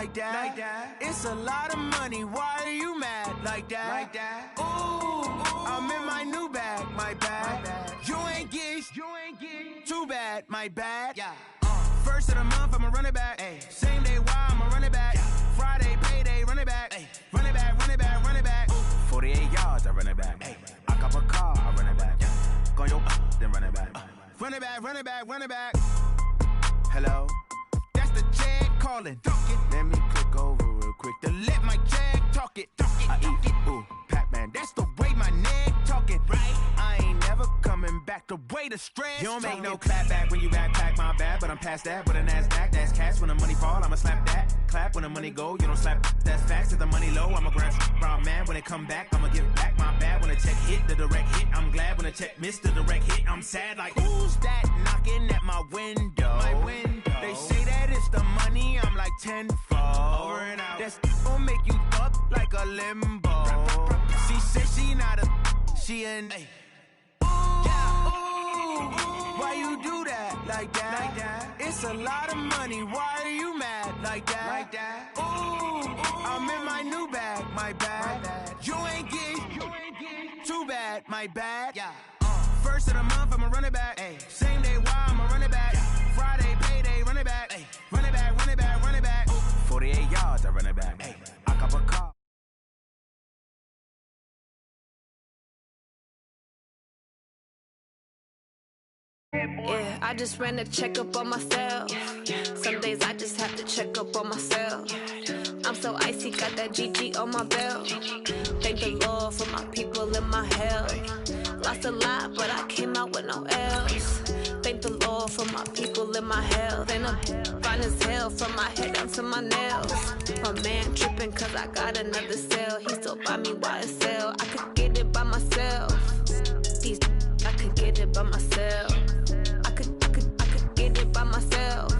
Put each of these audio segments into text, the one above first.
like that. It's a lot of money, why are you mad like that? Ooh, I'm in my new bag, my bad. You ain't get too bad, my bad. First of the month, I'ma run it back. Same day, why I'ma run it back. Friday, payday, run it back. Run it back, run it back, run it back. 48 yards, I run it back. I cop a car, I run it back. Go yo, then run it back. Run it back, run it back, run it back. Hello, that's the jag calling. Let me click over real quick to let my jag talk it. I eat it, ooh, Pac-Man, that's the way my neck talking. Right, I ain't never coming back the way the stress. You don't make no clap back when you backpack, my bad, but I'm past that. With a NASDAQ, that's cash. When the money fall, I'ma slap that. Clap when the money go, you don't slap. That's facts. If the money low, I'ma grab brown man. When it come back, I'ma give back my bad. When the check hit, the direct hit. I'm glad when the check missed the direct hit. I'm sad like, who's that knocking at my window? They say that it's the money, I'm like tenfold. Over and out. That's gon' make you up like a limbo. She said she not a, she an. Why you do that like that? It's a lot of money, why are you mad like that? Ooh, I'm in my new bag, my bad. You ain't get too bad, my bad. First of the month, I'ma run it back. Same day, why I'ma run it back. Friday, payday, run it back. Run it back, run it back, run it back. 48 yards, I run it back. I cop a car. Yeah, I just ran a checkup on myself. Some days I just have to check up on myself. I'm so icy, got that GG on my belt. Thank the Lord for my people in my health. Lost a lot, but I came out with no L's. Thank the Lord for my people in my health. And I'm fine as hell from my head down to my nails. My man tripping cause I got another cell. He still buy me YSL. I could get it by myself. These I could get it by myself. I could get it by myself.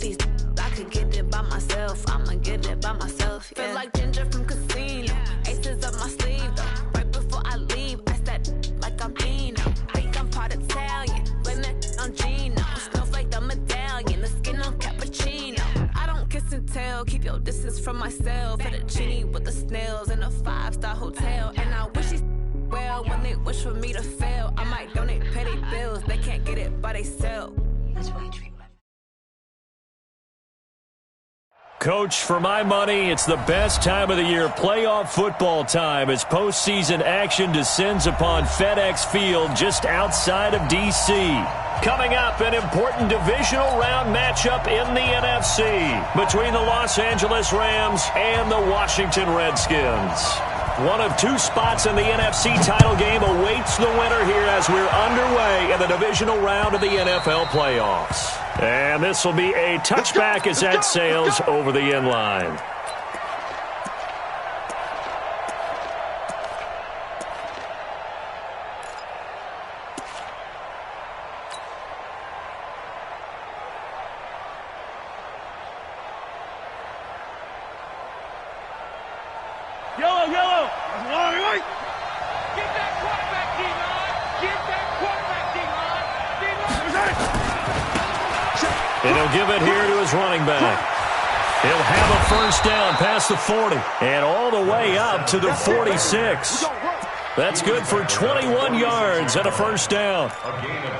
These I could get it by myself. I'ma get it by myself. Yeah. Feel like Ginger from Casino. Aces up my sleeve though. Right before I leave, I said like I'm Dino. Think I'm part Italian, blame that on Gino. Smells like the medallion, the skin on cappuccino. I don't kiss and tell, keep your distance from myself. At a genie with the snails in a 5-star hotel. And I wish he's well when they wish for me to fail. I might donate petty bills, they can't get it by themselves. That's why I treat my Coach, for my money, it's the best time of the year, playoff football time, as postseason action descends upon FedEx Field just outside of D.C. Coming up, an important divisional round matchup in the NFC between the Los Angeles Rams and the Washington Redskins. One of two spots in the NFC title game awaits the winner here as we're underway in the divisional round of the NFL playoffs. And this will be a touchback as that sails over the end line. Yellow. Right. Get that quarterback, D-line. Get that quarterback, D-line. And he'll give it here to his running back. He'll have a first down past the 40 and all the way up to the 46. That's good for 21 yards and a first down.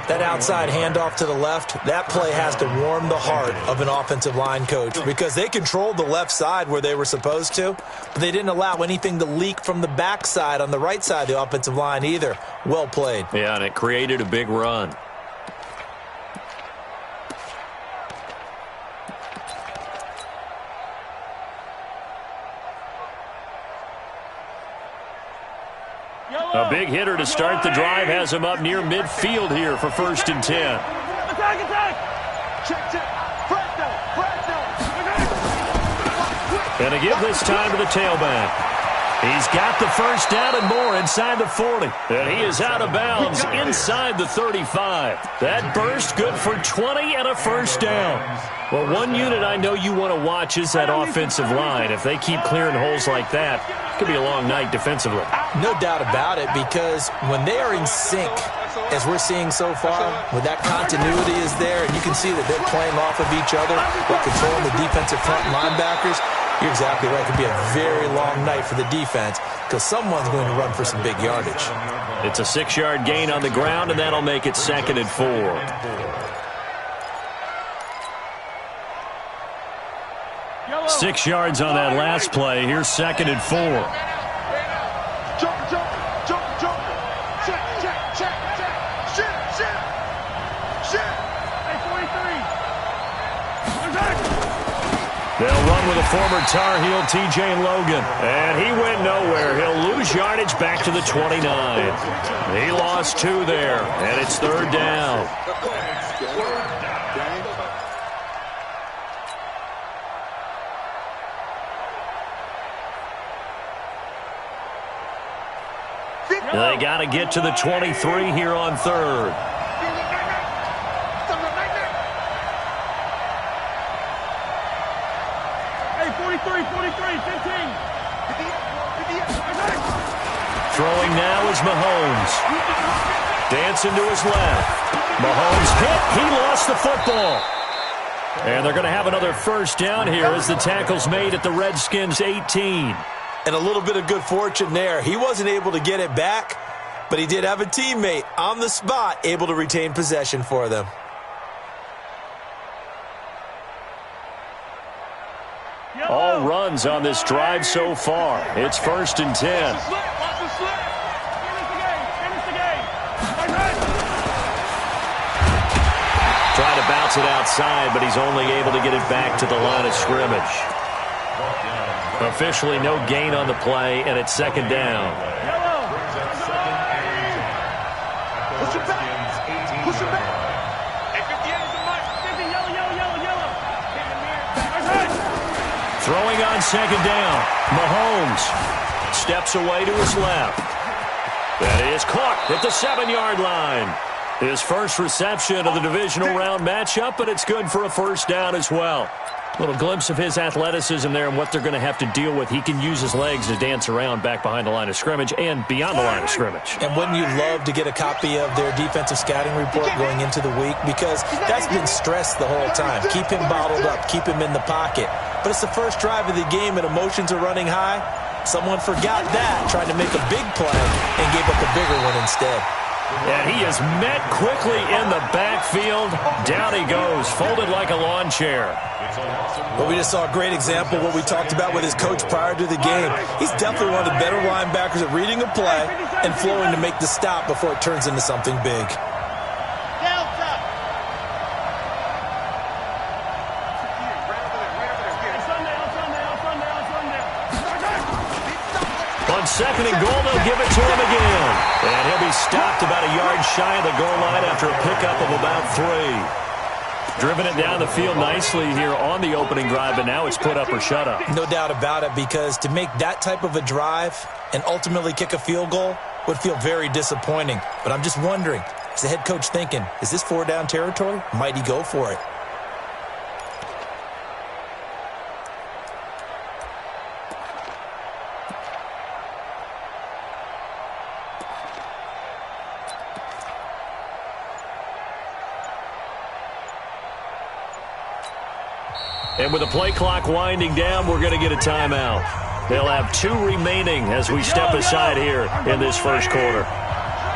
That outside handoff to the left, that play has to warm the heart of an offensive line coach because they controlled the left side where they were supposed to, but they didn't allow anything to leak from the backside on the right side of the offensive line either. Well played. Yeah, and it created a big run. A big hitter to start the drive has him up near midfield here for 1st and 10. Attack. Check. And to give this time to the tailback. He's got the first down and more inside the 40. And he is out of bounds inside the 35. That burst good for 20 and a first down. Well, one unit I know you want to watch is that offensive line. If they keep clearing holes like that, could be a long night defensively. No doubt about it, because when they are in sync, as we're seeing so far, when that continuity is there and you can see that they're playing off of each other while controlling the defensive front linebackers, you're exactly right. It could be a very long night for the defense because someone's going to run for some big yardage. It's a 6-yard gain on the ground, and that'll make it 2nd and 4. Yellow. 6 yards on that last play. Here's 2nd and 4. Jump. Check. Hey, 43. They'll run with a former Tar Heel, T.J. Logan. And he went nowhere. He'll lose yardage back to the 29. He lost 2 there, and it's 3rd down. They got to get to the 23 here on 3rd. Hey, 43, 15. Throwing now is Mahomes. Dancing to his left. Mahomes hit. He lost the football. And they're going to have another 1st down here as the tackle's made at the Redskins' 18. And a little bit of good fortune there. He wasn't able to get it back, but he did have a teammate on the spot able to retain possession for them. All runs on this drive so far. It's 1st and 10. Watch the slip. Finish the game. Trying to bounce it outside, but he's only able to get it back to the line of scrimmage. Officially no gain on the play, and it's 2nd down. Yellow. Push it back. Hey, 58 is the mark. 50, yellow. Throwing on 2nd down. Mahomes steps away to his left. That is caught at the 7-yard line. His first reception of the divisional round matchup, but it's good for a 1st down as well. Little glimpse of his athleticism there and what they're going to have to deal with. He can use his legs to dance around back behind the line of scrimmage and beyond the line of scrimmage. And wouldn't you love to get a copy of their defensive scouting report going into the week? Because that's been stressed the whole time. Keep him bottled up. Keep him in the pocket. But it's the first drive of the game and emotions are running high. Someone forgot that, tried to make a big play, and gave up a bigger one instead. And he is met quickly in the backfield. Down he goes, folded like a lawn chair. But we just saw a great example of what we talked about with his coach prior to the game. He's definitely one of the better linebackers at reading a play and flowing to make the stop before it turns into something big. On 2nd and goal, they'll give it to him again. And he'll be stopped about a yard shy of the goal line after a pickup of about 3. Driven it down the field nicely here on the opening drive, but now it's put up or shut up. No doubt about it, because to make that type of a drive and ultimately kick a field goal would feel very disappointing. But I'm just wondering, is the head coach thinking, is this 4-down territory? Might he go for it? And with the play clock winding down, we're going to get a timeout. They'll have 2 remaining as we step aside here in this 1st quarter.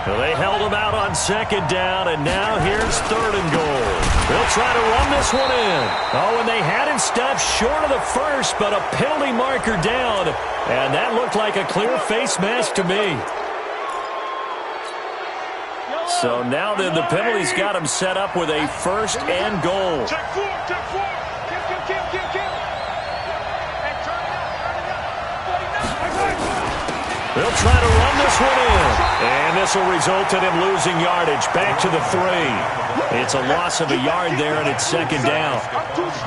Well, they held them out on 2nd down, and now here's 3rd and goal. They'll try to run this one in. Oh, and they had him stopped short of the 1st, but a penalty marker down. And that looked like a clear face mask to me. So now then, the penalty's got him set up with a 1st and goal. Check 4. Kill. Hey, turn it up. They'll try to run this one in. And this will result in him losing yardage back to the 3. It's a loss of a yard there, and it's 2nd down.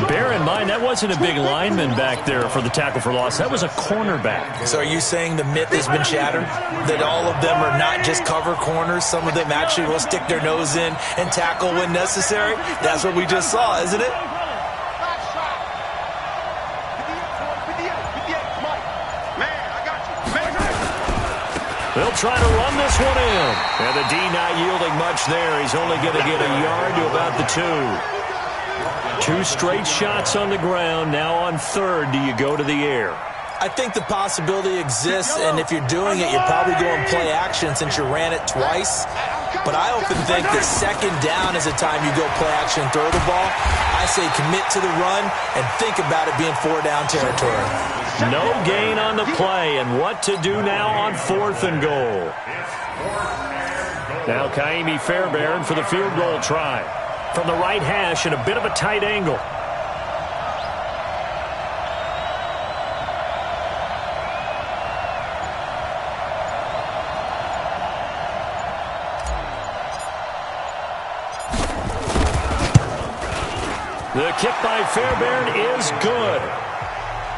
Bear in mind, that wasn't a big lineman back there for the tackle for loss. That was a cornerback. So are you saying the myth has been shattered? That all of them are not just cover corners? Some of them actually will stick their nose in and tackle when necessary? That's what we just saw, isn't it? Man, I got you. try to run this one in. And the D not yielding much there. He's only going to get a yard to about the 2. 2 straight shots on the ground. Now on third, do you go to the air? I think the possibility exists, and if you're doing it, you're probably going play action since you ran it twice. But I often think that second down is a time you go play action and throw the ball. I say commit to the run and think about it being 4-down territory. No gain on the play, and what to do now on 4th and goal. Now Kaimi Fairbairn for the field goal try. From the right hash and a bit of a tight angle. The kick by Fairbairn is good.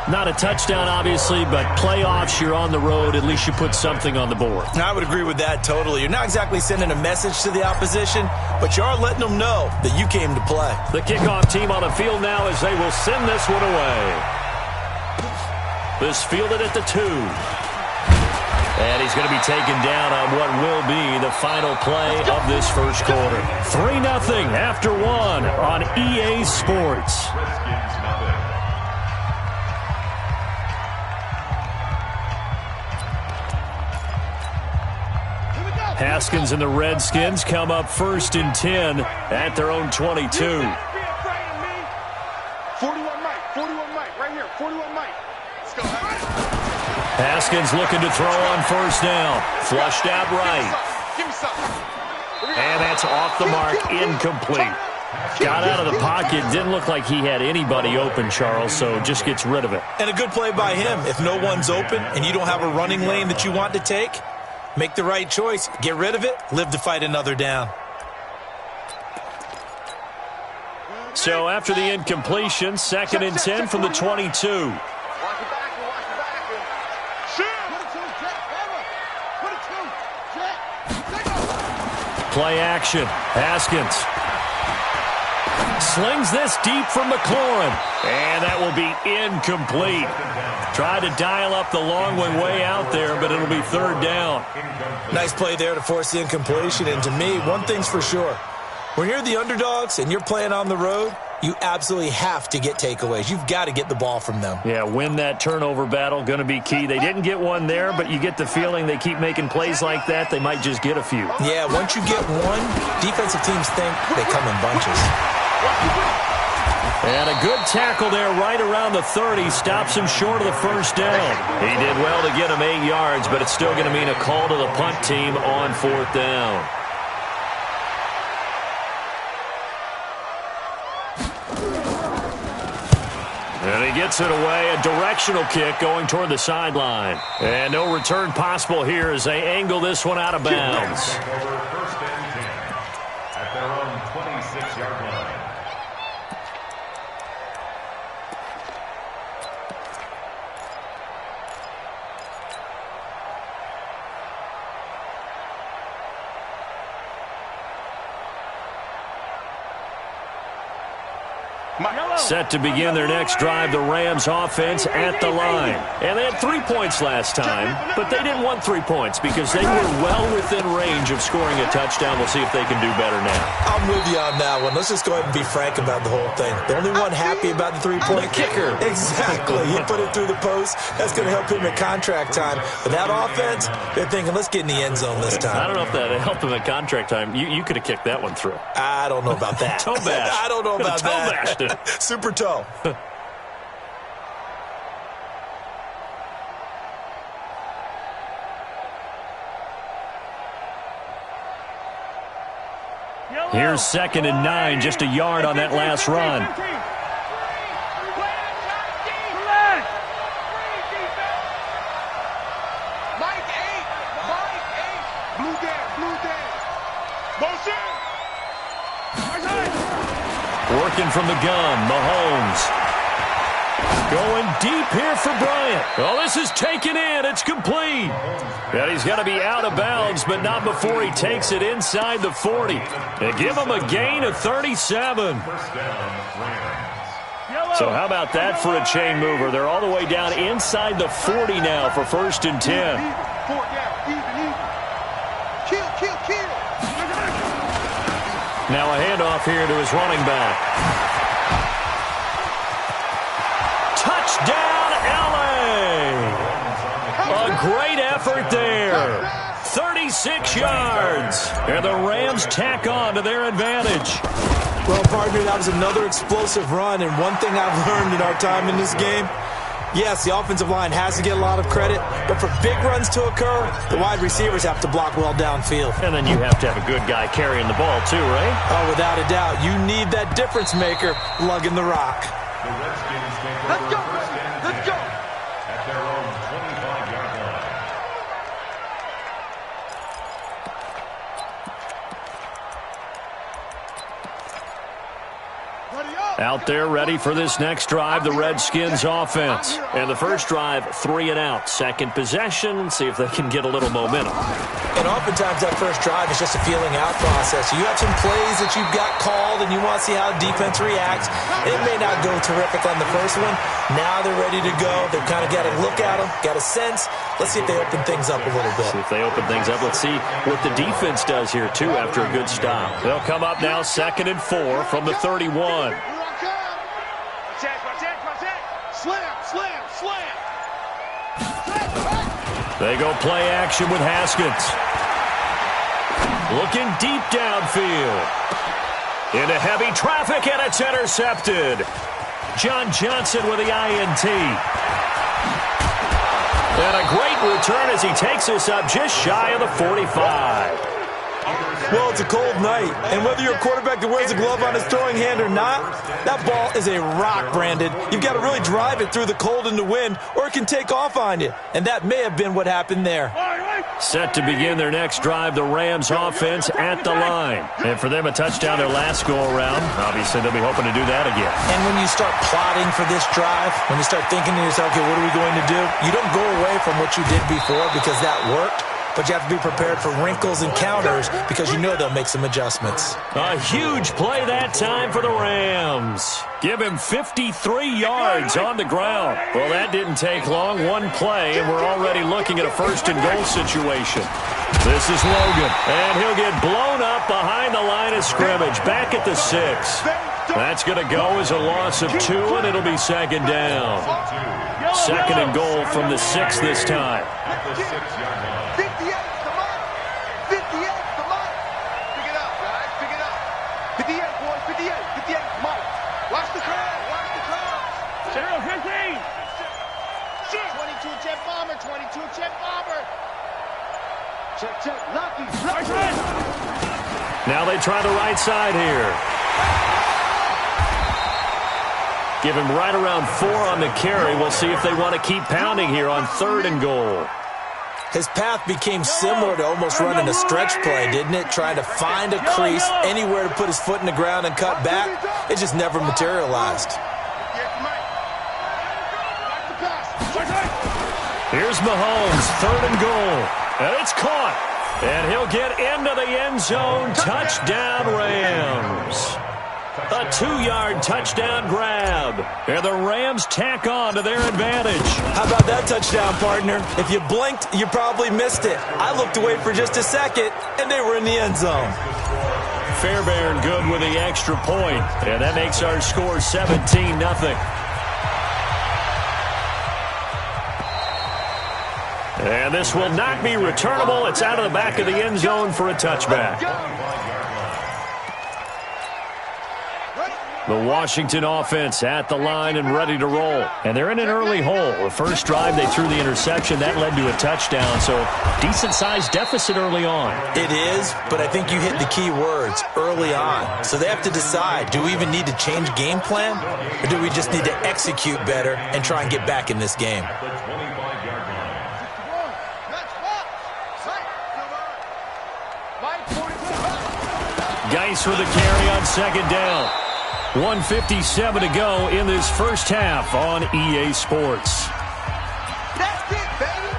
Not a touchdown, obviously, but playoffs, you're on the road. At least you put something on the board. I would agree with that totally. You're not exactly sending a message to the opposition, but you are letting them know that you came to play. The kickoff team on the field now as they will send this one away. This fielded at the 2. And he's going to be taken down on what will be the final play of this first quarter. 3-0 after 1 on EA Sports. Haskins and the Redskins come up 1st and 10 at their own 22. 41 Mike, right here, 41 Mike. Let's go. Haskins looking to throw on 1st down. Flushed out right. Give me something. And that's off the mark, incomplete. Got out of the pocket, didn't look like he had anybody open, Charles, so just gets rid of it. And a good play by him. If no one's open and you don't have a running lane that you want to take, make the right choice. Get rid of it. Live to fight another down. So after the incompletion, 2nd and 10 from the 22. Play action. Haskins slings this deep from McLaurin. And that will be incomplete. Tried to dial up the long one way out there, but it'll be 3rd down. Nice play there to force the incompletion. And to me, one thing's for sure. When you're the underdogs and you're playing on the road, you absolutely have to get takeaways. You've got to get the ball from them. Yeah, win that turnover battle, going to be key. They didn't get one there, but you get the feeling they keep making plays like that, they might just get a few. Yeah, once you get one, defensive teams think they come in bunches. And a good tackle there right around the 30. Stops him short of the 1st down. He did well to get him 8 yards, but it's still going to mean a call to the punt team on 4th down. And he gets it away, a directional kick going toward the sideline. And no return possible here as they angle this one out of bounds. 1st and 10 at their own 26-yard line. Set to begin their next drive, the Rams offense at the line. And they had 3 points last time, but they didn't want 3 points because they were well within range of scoring a touchdown. We'll see if they can do better now. I'm with you on that one. Let's just go ahead and be frank about the whole thing. The only one happy about the 3-point kicker. Exactly. He put it through the post. That's going to help him at contract time. But that offense, they're thinking, let's get in the end zone this time. I don't know if that helped him at contract time. You could have kicked that one through. I don't know about that. Toe bash. I don't know about toe that. bashed it. Super toe. Here's 2nd and 9, just a yard on that last run. Working from the gun, Mahomes. Going deep here for Bryant. Oh, this is taken in. It's complete. And he's got to be out of bounds, but not before he takes it inside the 40. And give him a gain of 37. So how about that for a chain mover? They're all the way down inside the 40 now for 1st and 10. Now a handoff here to his running back. Touchdown, LA! A great effort there. 36 yards. And the Rams tack on to their advantage. Well, partner, that was another explosive run. And one thing I've learned in our time in this game, yes, the offensive line has to get a lot of credit, but for big runs to occur, the wide receivers have to block well downfield. And then you have to have a good guy carrying the ball too, right? Oh, without a doubt. You need that difference maker lugging the rock. The Redskins take over first and 10 at their own 25-yard line. Out there ready for this next drive, the Redskins offense. And the first drive, 3 and out. Second possession, see if they can get a little momentum. And oftentimes that first drive is just a feeling out process. You have some plays that you've got called and you want to see how defense reacts. It may not go terrific on the first one. Now they're ready to go. They've kind of got to look at them, got a sense. Let's see if they open things up a little bit. See if they open things up. Let's see what the defense does here, too, after a good stop. They'll come up now 2nd and 4 from the 31. They go play action with Haskins. Looking deep downfield. Into heavy traffic, and it's intercepted. John Johnson with the INT. And a great return as he takes us up just shy of the 45. Well, it's a cold night, and whether you're a quarterback that wears a glove on his throwing hand or not, that ball is a rock, Brandon. You've got to really drive it through the cold and the wind, or it can take off on you. And that may have been what happened there. Set to begin their next drive, the Rams offense at the line. And for them, a touchdown their last go-around. Obviously, they'll be hoping to do that again. And when you start plotting for this drive, when you start thinking to yourself, okay, what are we going to do? You don't go away from what you did before because that worked. But you have to be prepared for wrinkles and counters because you know they'll make some adjustments. A huge play that time for the Rams. Give him 53 yards on the ground. Well, that didn't take long. One play, and we're already looking at a 1st and goal situation. This is Logan, and he'll get blown up behind the line of scrimmage, back at the 6. That's going to go as a loss of 2, and it'll be 2nd down. 2nd and goal from the 6 this time. At the 6-yard line. 58, come on. 58, come on. Pick it up, guys. Pick it up. 58, boys. 58. 58, Mike. Watch the crowd. Watch the crowd. 0-15. 22 jet bomber. 22 jet bomber. Check, check. Lucky. Now they try the right side here. Give him right around 4 on the carry. We'll see if they want to keep pounding here on 3rd and goal. His path became similar to almost running a stretch play, didn't it? Trying to find a crease, anywhere to put his foot in the ground and cut back. It just never materialized. Here's Mahomes, 3rd and goal. And it's caught. And he'll get into the end zone. Touchdown, Rams. A 2-yard touchdown grab. And the Rams tack on to their advantage. How about that touchdown, partner? If you blinked, you probably missed it. I looked away for just a second, and they were in the end zone. Fairbairn good with the extra point. And that makes our score 17-0. And this will not be returnable. It's out of the back of the end zone for a touchback. The Washington offense at the line and ready to roll. And they're in an early hole. The first drive, they threw the interception. That led to a touchdown. So decent-sized deficit early on. It is, but I think you hit the key words, early on. So they have to decide, do we even need to change game plan? Or do we just need to execute better and try and get back in this game? At the 25-yard line. Geis with a carry on 2nd down. 1:57 to go in this first half on EA Sports. That's it, baby.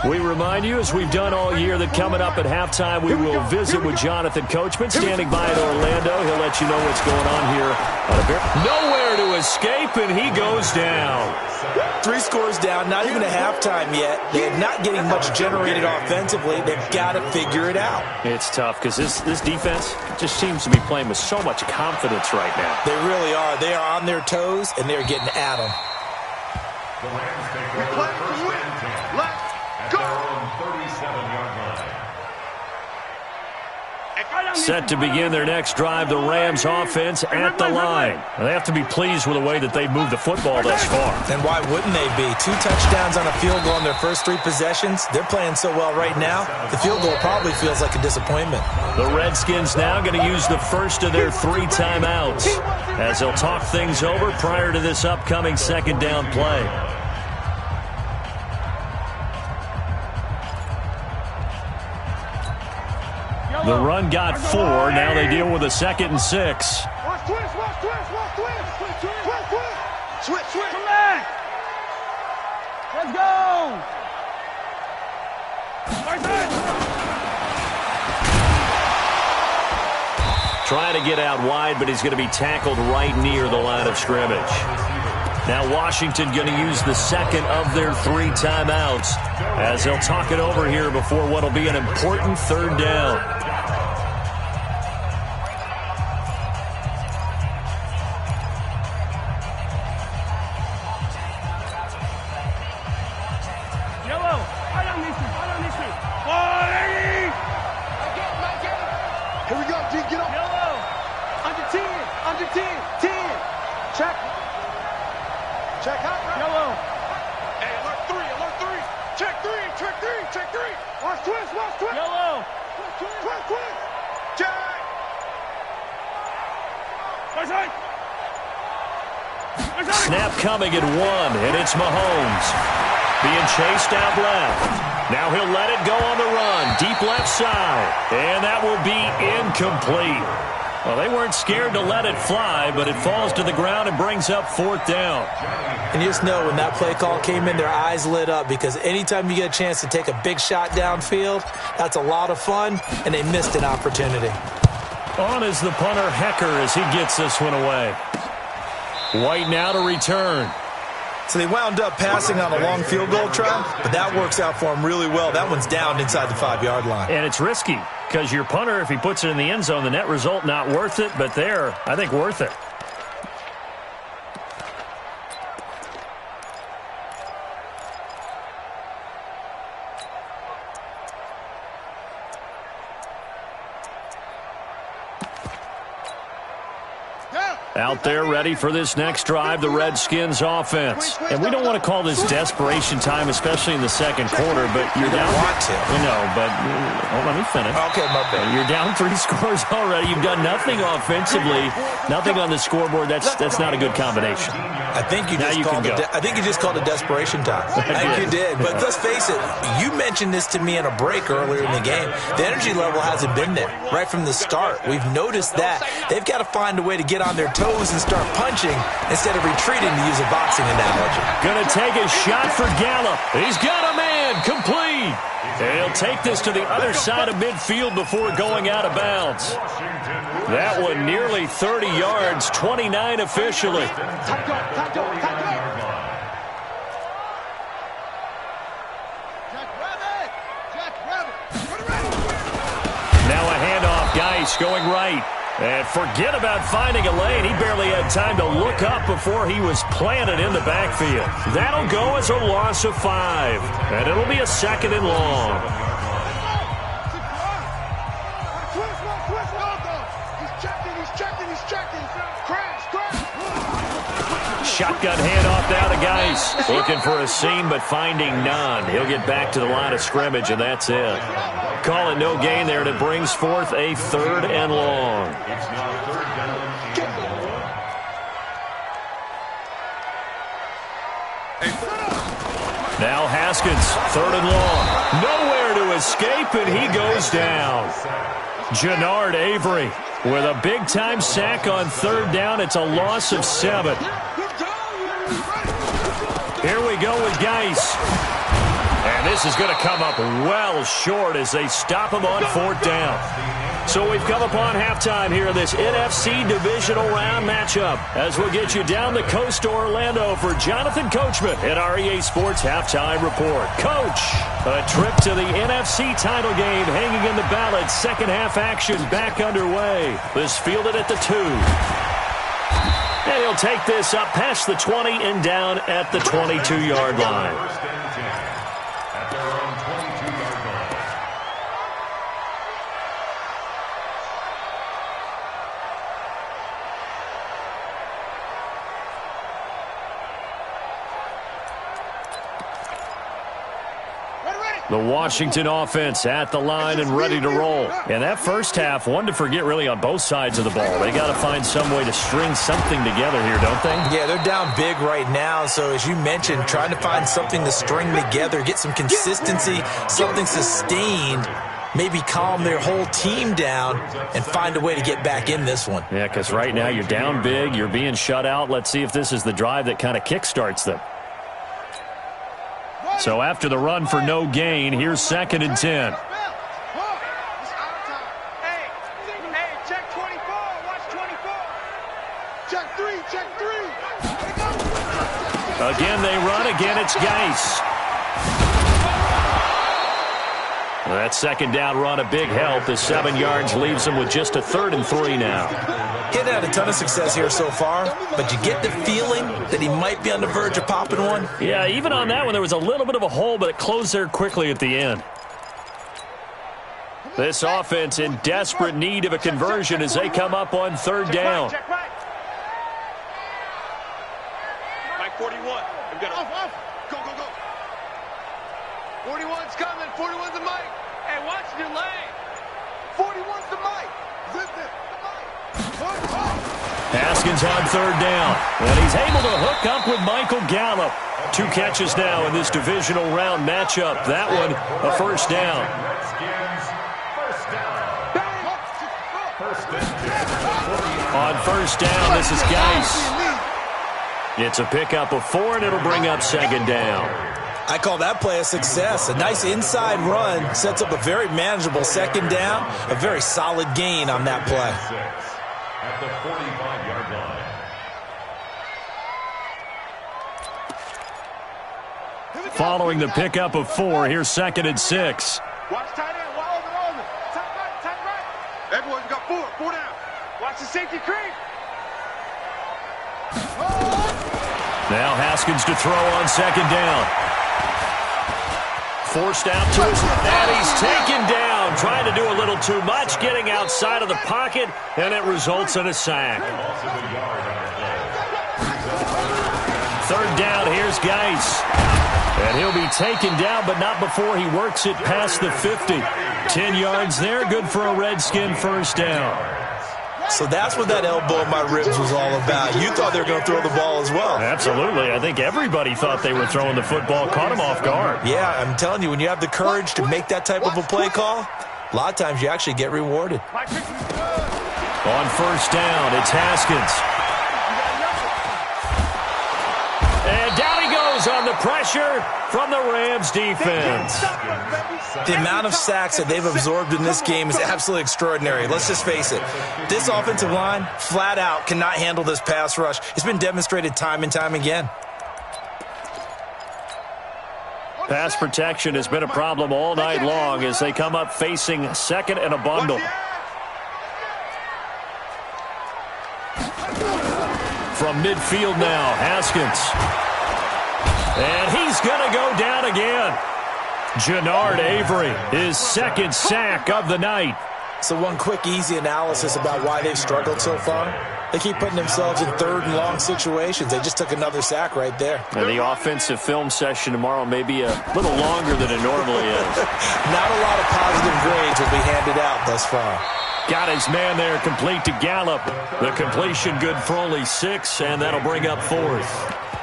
We remind you, as we've done all year, that coming up at halftime, we will visit with Jonathan Coachman, standing by in Orlando. He'll let you know what's going on here. Nowhere to escape, and he goes down. 3 scores down, not even a halftime yet. They're not getting much generated offensively. They've got to figure it out. It's tough because this defense just seems to be playing with so much confidence right now. They really are. They are on their toes, and they're getting at them. The Rams take over first and 10. Let's go! At their own 37-yard line. Set to begin their next drive, the Rams offense at the line. They have to be pleased with the way that they've moved the football thus far. And why wouldn't they be? 2 touchdowns on a field goal in their first 3 possessions. They're playing so well right now, the field goal probably feels like a disappointment. The Redskins now going to use the first of their 3 timeouts as they'll talk things over prior to this upcoming second down play. The run got 4. Now they deal with a 2nd and 6. Watch twist, watch twist, watch twist. Switch. Come back. Let's go. Trying to get out wide, but he's going to be tackled right near the line of scrimmage. Now Washington going to use the second of their 3 timeouts as they'll talk it over here before what will be an important 3rd down. Here we go, G, get up. Yellow. Under 10, under 10, 10. Check. Check out, right? Yellow. Hey, alert 3. Check 3. Watch twist. Yellow. Twist. Check. Snap coming at 1, and it's Mahomes. Being chased out left. Now he'll let it go on the run. Deep left side. And that will be incomplete. Well, they weren't scared to let it fly, but it falls to the ground and brings up 4th down. And you just know when that play call came in, their eyes lit up because anytime you get a chance to take a big shot downfield, that's a lot of fun, and they missed an opportunity. On is the punter, Hecker, as he gets this one away. White now to return. So they wound up passing on a long field goal try, but that works out for them really well. That one's down inside the 5-yard line. And it's risky because your punter, if he puts it in the end zone, the net result not worth it, but there, I think worth it. Out there ready for this next drive, the Redskins offense. And we don't want to call this desperation time, especially in the second quarter, but you're down. Want to. No, but let me finish. Okay, my bad. You're down 3 scores already. You've done nothing offensively, nothing on the scoreboard. That's not a good combination. I think you just called it desperation time. I think you did. But let's face it, you mentioned this to me in a break earlier in the game. The energy level hasn't been there right from the start. We've noticed that. They've got to find a way to get on their toes and start punching instead of retreating, to use a boxing analogy. Gonna take a shot for Gallup. He's got a man. Complete. He'll take this to the other side of midfield before going out of bounds. That one nearly 30 yards, 29 officially. Now a handoff, Geis going right. And forget about finding a lane. He barely had time to look up before he was planted in the backfield. That'll go as a loss of 5. And it'll be a 2nd and long. He's checking. Crash. Shotgun handoff now to Geis. Looking for a seam, but finding none. He'll get back to the line of scrimmage, and that's it. Call it no gain there, and it brings forth a 3rd and long. Now Haskins, 3rd and long. Nowhere to escape, and he goes down. Jannard Avery with a big-time sack on 3rd down. It's a loss of 7. Here we go with Geis. And this is going to come up well short as they stop him on 4th down. So we've come upon halftime here in this NFC Divisional Round matchup as we'll get you down the coast to Orlando for Jonathan Coachman at our EA Sports Halftime Report. Coach, a trip to the NFC title game hanging in the balance. Second half action back underway. This fielded at the 2. And he'll take this up past the 20 and down at the 22-yard line. At their own 22-yard line. The Washington offense at the line and ready to roll. And that first half, one to forget really on both sides of the ball. They got to find some way to string something together here, don't they? Yeah, they're down big right now. So as you mentioned, trying to find something to string together, get some consistency, something sustained, maybe calm their whole team down and find a way to get back in this one. Yeah, because right now you're down big, you're being shut out. Let's see if this is the drive that kind of kickstarts them. So after the run for no gain, here's 2nd and 10. Hey, check 24. Watch 24. Check 3. Again, they run. Again, it's Geis. That 2nd down run, a big help. The 7 yards leaves them with just a 3rd and 3 now. He hadn't had a ton of success here so far, but you get the feeling that he might be on the verge of popping one. Yeah, even on that one, there was a little bit of a hole, but it closed there quickly at the end. This offense in desperate need of a conversion as they come up on 3rd down. Check right. Mike 41. We've got off. Go. 41's coming. 41's the mic. Hey, watch your lane. 41's the mic. Listen. Haskins on 3rd down. And he's able to hook up with Michael Gallup. 2 catches now in this divisional round matchup. That one, a 1st down. On 1st down, this is Geis. It's a pickup of 4, and it'll bring up 2nd down. I call that play a success. A nice inside run sets up a very manageable 2nd down. A very solid gain on that play. At the 45-yard line. Following the pickup of 4, here's 2nd and 6. Watch tight end. Wide open. Tight right. Everyone's got 4 down. Watch the safety creep. Now Haskins to throw on 2nd down. Forced out to his, and he's taken down. Trying to do a little too much, getting outside of the pocket, and it results in a sack. 3rd down, here's Geis. And he'll be taken down, but not before he works it past the 50. 10 yards there, good for a Redskin 1st down. So that's what that elbow in my ribs was all about. You thought they were going to throw the ball as well. Absolutely. I think everybody thought they were throwing the football, caught him off guard. Yeah, I'm telling you, when you have the courage to make that type of a play call, a lot of times you actually get rewarded. On 1st down, it's Haskins. And down he goes on the pressure from the Rams defense. The amount of sacks that they've absorbed in this game is absolutely extraordinary. Let's just face it. This offensive line, flat out, cannot handle this pass rush. It's been demonstrated time and time again. Pass protection has been a problem all night long as they come up facing 2nd and a bundle. From midfield now, Haskins. And he's going to go down again. Jannard Avery, his 2nd sack of the night. So one quick, easy analysis about why they've struggled so far. They keep putting themselves in 3rd and long situations. They just took another sack right there. And the offensive film session tomorrow may be a little longer than it normally is. Not a lot of positive grades will be handed out thus far. Got his man there complete to Gallup. The completion good for only 6, and that'll bring up 4th.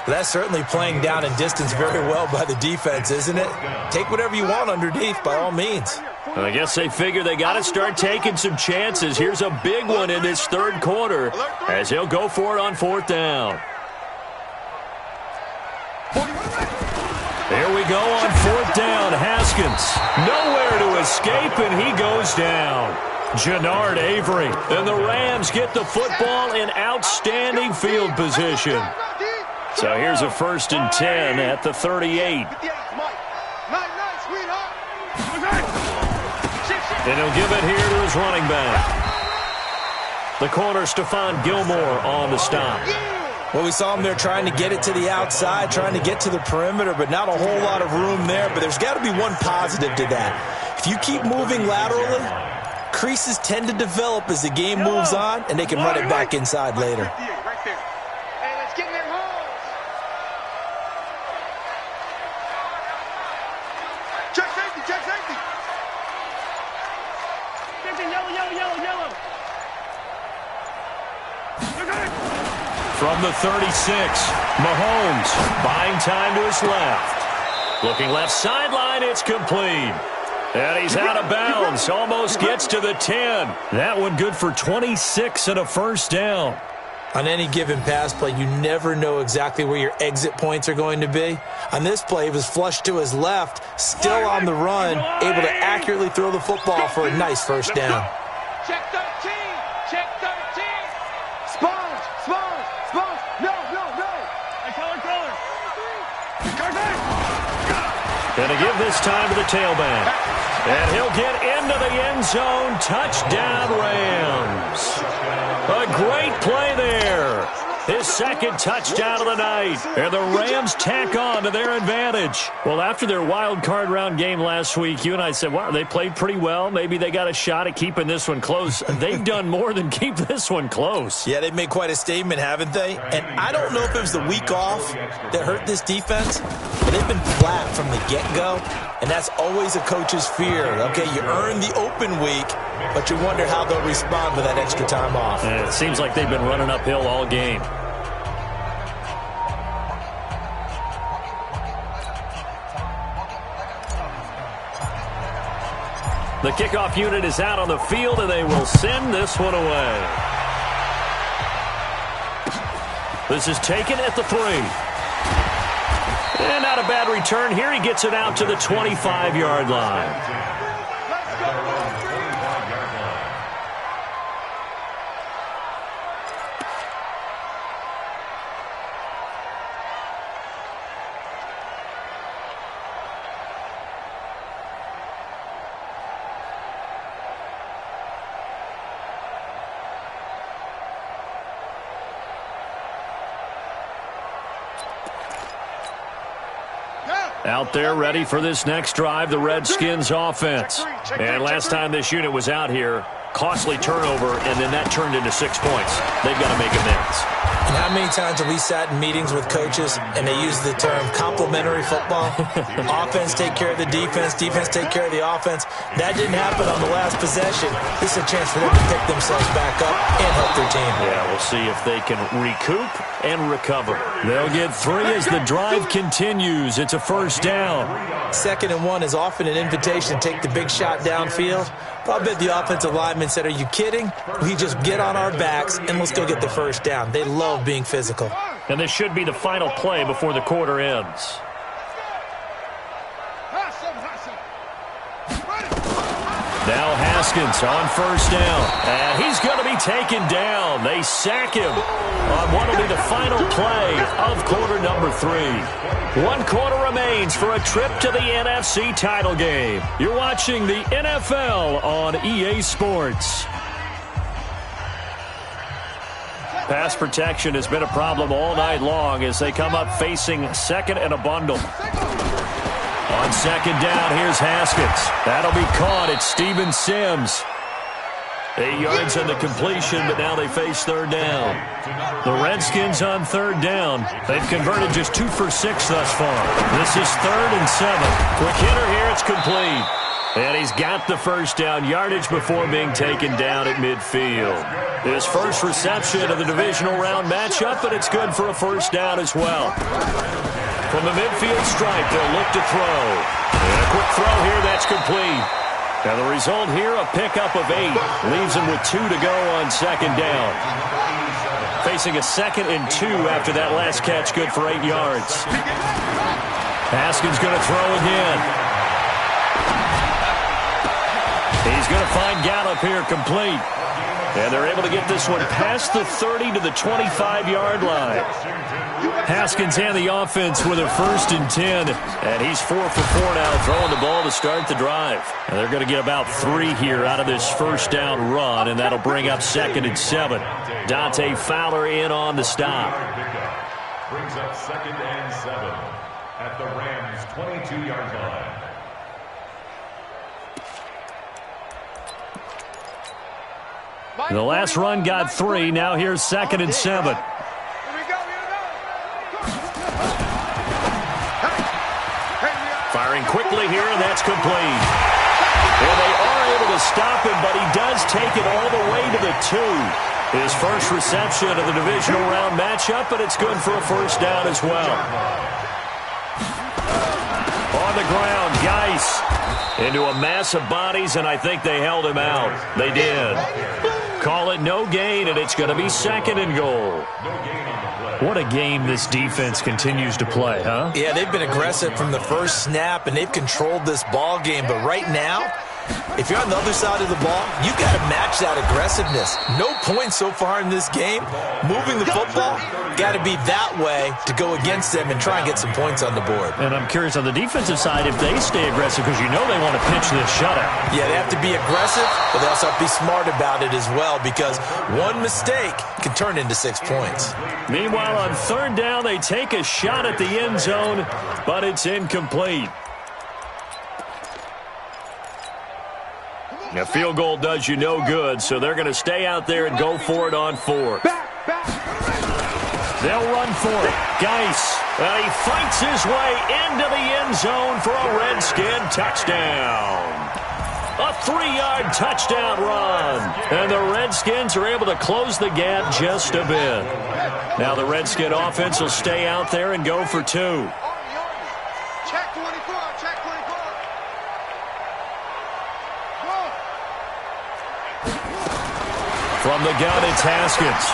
That's certainly playing down and distance very well by the defense, isn't it? Take whatever you want underneath, by all means. I guess they figure they got to start taking some chances. Here's a big one in this 3rd quarter as he'll go for it on 4th down. Here we go on 4th down. Haskins nowhere to escape, and he goes down. Jannard Avery. And the Rams get the football in outstanding field position. So here's a 1st and 10 at the 38. And he'll give it here to his running back. The corner, Stephon Gilmore, on the stop. Well, we saw him there trying to get it to the outside, trying to get to the perimeter, but not a whole lot of room there. But there's got to be one positive to that. If you keep moving laterally, creases tend to develop as the game moves on, and they can run it back inside later. From the 36, Mahomes buying time to his left. Looking left sideline, it's complete. And he's out of bounds, almost gets to the 10. That one good for 26 and a 1st down. On any given pass play, you never know exactly where your exit points are going to be. On this play, he was flushed to his left, still on the run, able to accurately throw the football for a nice 1st down. Check 13! Check 13! Sponge! Sponge! Sponge! No! Hey, color! Going to give this time to the tailback. And he'll get into the end zone. Touchdown, Rams. A great play there. His 2nd touchdown of the night. And the Rams tack on to their advantage. Well, after their wild card round game last week, you and I said, wow, they played pretty well. Maybe they got a shot at keeping this one close. They've done more than keep this one close. Yeah, they've made quite a statement, haven't they? And I don't know if it was the week off that hurt this defense, but they've been flat from the get-go. And that's always a coach's fear. Okay, you earn the open week, but you wonder how they'll respond with that extra time off. And it seems like they've been running uphill all game. The kickoff unit is out on the field, and they will send this one away. This is taken at the 3. And not a bad return here. He gets it out to the 25-yard line. Out there ready for this next drive, the Redskins offense. And last time this unit was out here, costly turnover, and then that turned into 6 points. They've got to make amends. And how many times have we sat in meetings with coaches and they use the term complementary football? Offense take care of the defense, defense take care of the offense. That didn't happen on the last possession. This is a chance for them to pick themselves back up and help their team. Yeah, we'll see if they can recoup and recover. They'll get 3 as the drive continues. It's a 1st down. 2nd and 1 is often an invitation to take the big shot downfield. But I bet the offensive lineman said, are you kidding? We just get on our backs and let's go get the 1st down. They love being physical. And this should be the final play before the quarter ends. Now Haskins on 1st down. And he's going to be taken down. They sack him on what will be the final play of quarter number 3. 1 quarter remains for a trip to the NFC title game. You're watching the NFL on EA Sports. Pass protection has been a problem all night long as they come up facing 2nd and a bundle. On 2nd down, here's Haskins. That'll be caught. It's Steven Sims. 8 yards on the completion, but now they face 3rd down. The Redskins on 3rd down. They've converted just 2 for 6 thus far. This is 3rd and 7. Quick hitter here, it's complete. And he's got the 1st down yardage before being taken down at midfield. His first reception of the divisional round matchup, but it's good for a 1st down as well. From the midfield stripe, they'll look to throw. And a quick throw here, that's complete. And the result here, a pickup of 8. Leaves him with 2 to go on 2nd down. Facing a 2nd and 2 after that last catch, good for 8 yards. Haskins going to throw again. He's going to find Gallup here complete. And they're able to get this one past the 30 to the 25-yard line. Haskins and the offense with a 1st and 10. And he's 4 for 4 now, throwing the ball to start the drive. And they're going to get about 3 here out of this first down run, and that'll bring up 2nd and 7. Dante Fowler in on the stop. Brings up 2nd and 7 at the Rams' 22-yard line. The last run got 3. Now here's 2nd and 7. Firing quickly here, and that's complete. Well, they are able to stop him, but he does take it all the way to the 2. His first reception of the divisional round matchup, and it's good for a 1st down as well. On the ground, Geis into a mass of bodies, and I think they held him out. They did. Call it no gain, and it's going to be 2nd and goal. What a game this defense continues to play, huh? Yeah, they've been aggressive from the first snap, and they've controlled this ball game. But right now, if you're on the other side of the ball, you've got to match that aggressiveness. No points so far in this game. Moving the football, got to be that way to go against them and try and get some points on the board. And I'm curious on the defensive side if they stay aggressive, because you know they want to pitch this shutout. Yeah, they have to be aggressive, but they also have to be smart about it as well, because one mistake can turn into 6 points. Meanwhile, on 3rd down, they take a shot at the end zone, but it's incomplete. A field goal does you no good, so they're going to stay out there and go for it on 4th. They'll run for it. Geis, and he fights his way into the end zone for a Redskin touchdown. A 3-yard touchdown run. And the Redskins are able to close the gap just a bit. Now the Redskin offense will stay out there and go for 2. Check 24, check 24. From the gun, it's Haskins.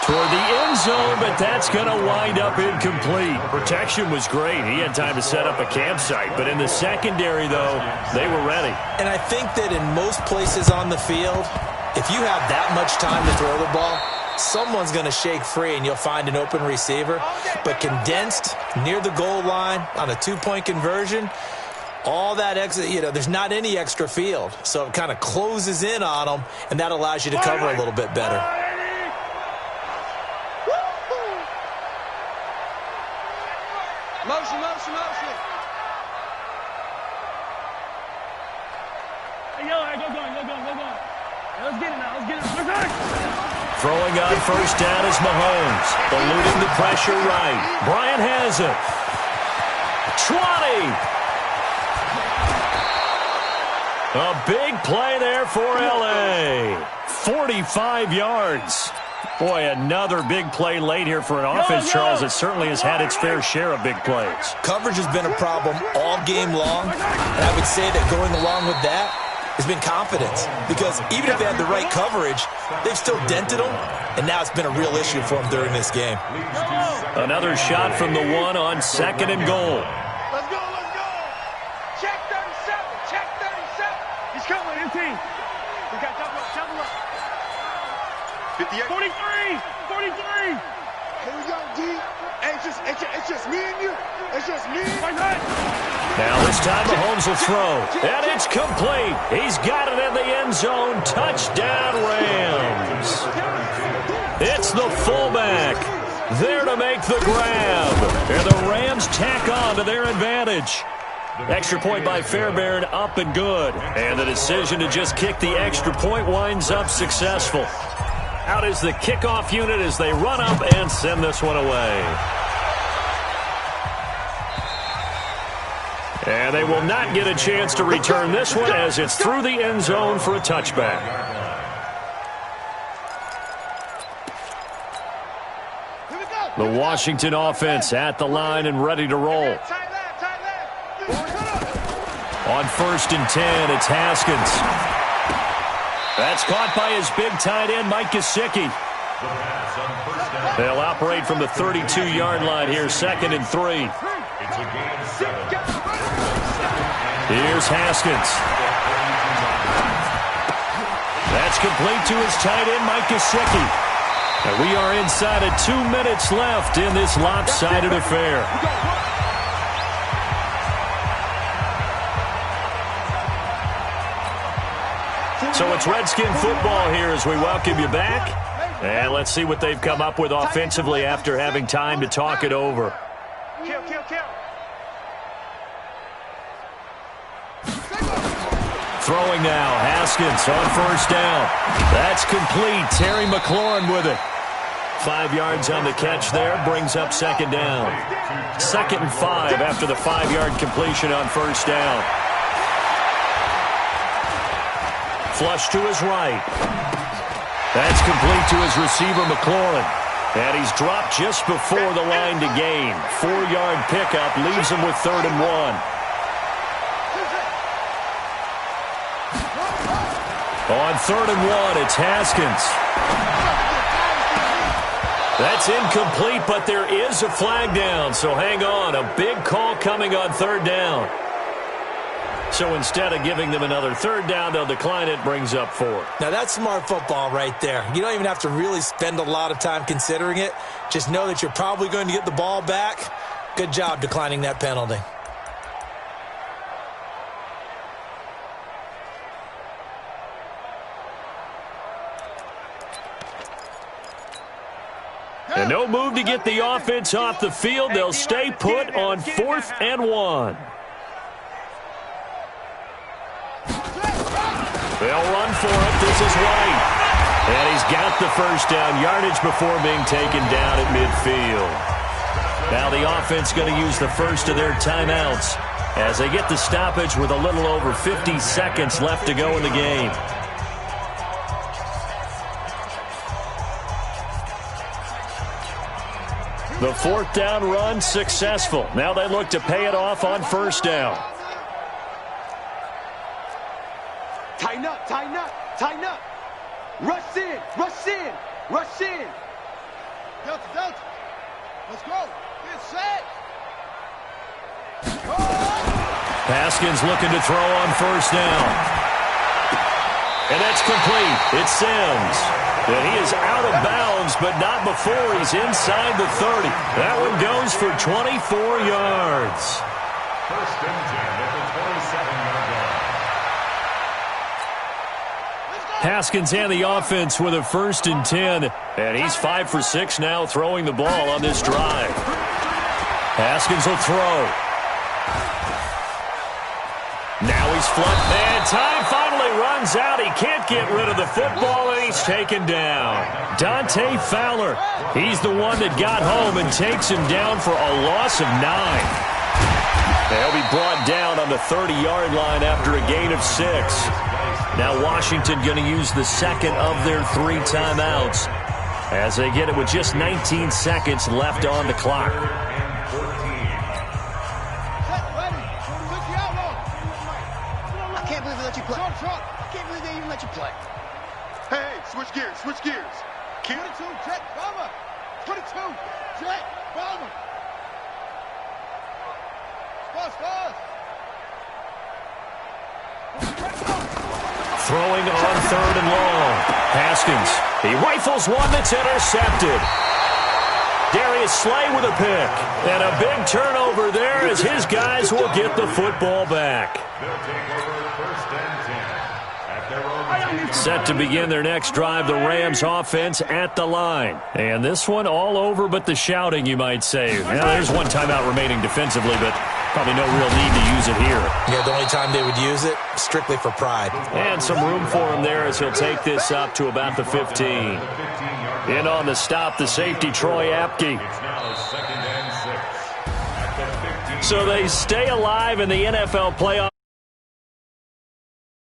Toward the end zone, but that's going to wind up incomplete. Protection was great. He had time to set up a campsite. But in the secondary, though, they were ready. And I think that in most places on the field, if you have that much time to throw the ball, someone's going to shake free and you'll find an open receiver. But condensed near the goal line on a 2-point conversion, all that extra, there's not any extra field. So it kind of closes in on them, and that allows you to cover a little bit better. Motion, motion, motion. Hey, go going. Let's get it now, let's get it. Throwing on 1st down is Mahomes. Eluding the pressure right. Bryant has it. 20. A big play there for L.A. 45 yards. Boy, another big play late here for an offense, Charles. It certainly has had its fair share of big plays. Coverage has been a problem all game long, and I would say that going along with that has been confidence, because even if they had the right coverage, they've still dented them, and now it's been a real issue for them during this game. Another shot from the 1 on 2nd and goal. Let's go. Check 37, check 37. He's coming, 15. We got double up. 58. 43. Here we go, D. It's just me and you. It's just me. Now this time Mahomes will throw. And it's complete. He's got it in the end zone. Touchdown, Rams. It's the fullback there to make the grab. And the Rams tack on to their advantage. Extra point by Fairbairn, up and good. And the decision to just kick the extra point winds up successful. Out is the kickoff unit as they run up and send this one away. And they will not get a chance to return this one as it's through the end zone for a touchback. The Washington offense at the line and ready to roll. On 1st and 10, it's Haskins. That's caught by his big tight end, Mike Gesicki. They'll operate from the 32-yard line here, 2nd and 3. It's a gain of 7. Here's Haskins. That's complete to his tight end, Mike Gesicki. And we are inside of 2 minutes left in this lopsided affair. So it's Redskin football here as we welcome you back. And let's see what they've come up with offensively after having time to talk it over. Kill. Throwing now, Haskins on 1st down. That's complete. Terry McLaurin with it. 5 yards on the catch there, brings up 2nd down. 2nd and 5 after the 5-yard completion on 1st down. Flush to his right. That's complete to his receiver, McLaurin. And he's dropped just before the line to gain. 4-yard pickup leaves him with 3rd and 1. On 3rd and 1, it's Haskins. That's incomplete, but there is a flag down, so hang on. A big call coming on 3rd down. So instead of giving them another 3rd down, they'll decline it, brings up 4. Now, that's smart football right there. You don't even have to really spend a lot of time considering it. Just know that you're probably going to get the ball back. Good job declining that penalty. And no move to get the offense off the field. They'll stay put on 4th and 1. They'll run for it. This is White. And he's got the 1st down yardage before being taken down at midfield. Now the offense going to use the first of their timeouts as they get the stoppage with a little over 50 seconds left to go in the game. The 4th down run successful. Now they look to pay it off on 1st down. Tighten up. Rush in. Delta. Let's go. Get set. Haskins looking to throw on 1st down. And that's complete. It's Sims. And he is out of bounds, but not before he's inside the 30. That one goes for 24 yards. 1st and 10 at the 27-yard line. Haskins and the offense with a 1st and 10. And he's 5 for 6 now throwing the ball on this drive. Haskins will throw. Now he's flunked, and time finally runs out. He can't get rid of the football, and he's taken down. Dante Fowler, he's the one that got home and takes him down for a loss of 9. They'll be brought down on the 30-yard line after a gain of 6. Now Washington going to use the 2nd of their 3 timeouts as they get it with just 19 seconds left on the clock. Hey, switch gears. Kill 22, Jet, bomber. 22, Jet, bomber. Fast. Throwing on 3rd and long. Haskins, he rifles one that's intercepted. Darius Slay with a pick. And a big turnover there as his guys will get the football back. They'll take over 1st and 10 at their own. Set to begin their next drive, the Rams offense at the line. And this one all over but the shouting, you might say. Now, there's one timeout remaining defensively, but probably no real need to use it here. Yeah, the only time they would use it, strictly for pride. And some room for him there as he'll take this up to about the 15. In on the stop, the safety, Troy Apke. It's now 2nd and 6 at the 15. So they stay alive in the NFL playoffs.